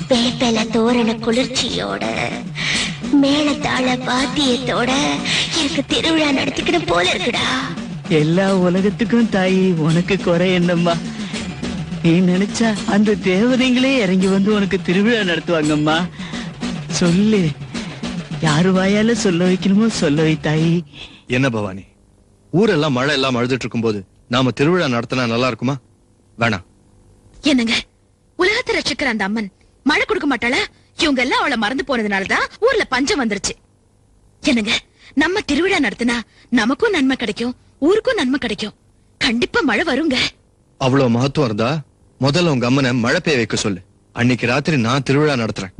வேப்பல தோரண குளிர்ச்சியோட மேளதாள வாத்தியத்தோட எனக்கு திருவிழா நடத்திக்கிட்டு போல இருக்குடா. எல்லா உலகத்துக்கும் தாயி உனக்கு குறை என்னம்மா? நீ நினைச்சா அந்த தேவதைங்களே இறங்கி வந்து உனக்கு திருவிழா நடத்துவாங்கம்மா. சொல்லு, யாரு வாயால சொல்ல வைக்கணுமோ சொல்ல வை தாயி. என்ன பவானி, ஊரெல்லாம் மழை எல்லாம் அழுதுட்டு இருக்கும் போது நாம திருவிழா நடத்தினா நல்லா இருக்குமா? வேணாம். என்னங்க, உலகத்தை ரட்சிக்கிற அந்த அம்மன் மழை கொடுக்க மாட்டாளா? இவங்க எல்லாம் அவளை மறந்து போனதுனாலதான் ஊர்ல பஞ்சம் வந்துருச்சு. என்னங்க, நம்ம திருவிழா நடத்தினா நமக்கும் நன்மை கிடைக்கும், ஊருக்கும் நன்மை கிடைக்கும். கண்டிப்பா மழை வருங்க. அவ்வளவு மகத்துவம் இருந்தா முதல்ல உங்க அம்மனை மழை பெய்ய வைக்க சொல்லு. அன்னைக்கு ராத்திரி நான் திருவிழா நடத்துறேன்.